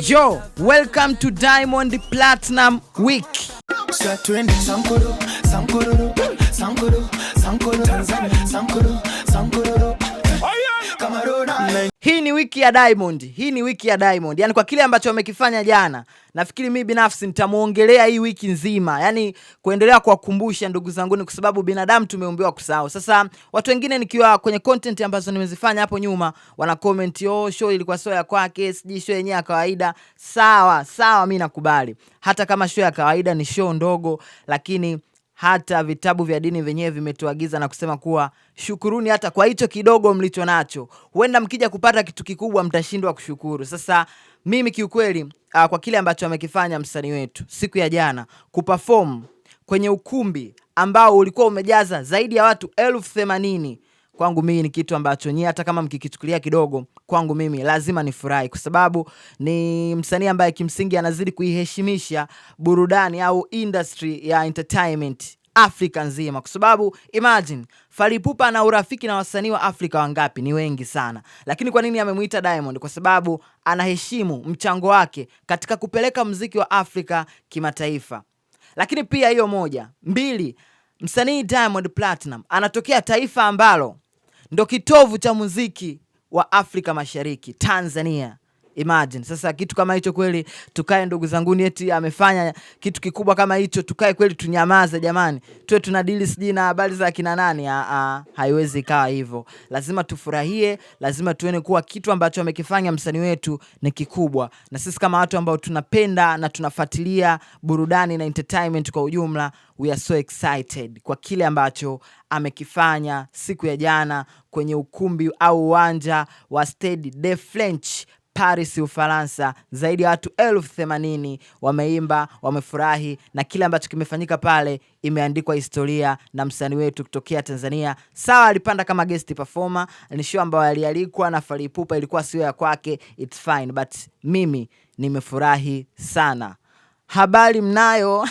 Yo, welcome to Diamond Platinum Week. Hii ni wiki ya Diamond. Yaani kwa kile ambacho wamekifanya jana, nafikiri mimi binafsi nitamuongelea hii wiki nzima. Yaani kuendelea kuwakumbusha ndugu zangu, kwa sababu binadamu tumeumbiwa kusahau. Sasa watu wengine nikiwa kwenye content ambazo nimezifanya hapo nyuma, wana comment, "Oh, show ilikuwa show ya kwake, siji show yenyewe ya kawaida." Sawa, mimi nakubali. Hata kama show ya kawaida ni show ndogo, lakini hata vitabu vya dini venyewe vimetuagiza na kusema kuwa shukuruni hata kwa hicho kidogo mlicho nacho. Huenda mkija kupata kitu kikubwa mtashindwa kushukuru. Sasa mimi kiukweli, kwa kile ambacho amekifanya msanii wetu siku ya jana, kuperform kwenye ukumbi ambao ulikuwa umejaza zaidi ya watu 80,000, kwangu mimi ni kitu ambacho nyie hata kama mkikichukulia kidogo, kwangu mimi lazima nifurahi, kwa sababu ni msanii ambaye kimsingi anazidi kuiheshimisha burudani au industry ya entertainment Afrika nzima. Kwa sababu imagine Fally Ipupa ana urafiki na wasanii wa Afrika wangapi? Ni wengi sana. Lakini kwa nini amemuita Diamond? Kwa sababu anaheshimu mchango wake katika kupeleka muziki wa Afrika kimataifa. Lakini pia hiyo moja, mbili, msanii Diamond Platinum anatokea taifa ambalo ndo kitovu cha muziki wa Afrika Mashariki, Tanzania. Imagine. Sasa kitu kama hicho kweli tukae ndugu zanguni eti amefanya kitu kikubwa kama hicho tukae kweli tunyamaze jamani? Tuwe tunadili siji na habari za kina nani? Haiwezi ikawa hivyo. Lazima tufurahie, lazima tuone kuwa kitu ambacho amekifanya msanii wetu ni kikubwa. Na sisi kama watu ambao tunapenda na tunafuatilia burudani na entertainment kwa ujumla, we are so excited kwa kile ambacho amekifanya siku ya jana kwenye ukumbi au uwanja wa Stade de France, Paris, Ufaransa. Zaidi ya watu 80,000 wameimba, wamefurahi, na kile ambacho kimefanyika pale imeandikwa historia na msanii wetu kutokea Tanzania. Sawa, alipanda kama guest performer, ni show ambayo alialikwa na Fally Ipupa, ilikuwa sio ya kwake, it's fine, but mimi nimefurahi sana. Habari mnayo?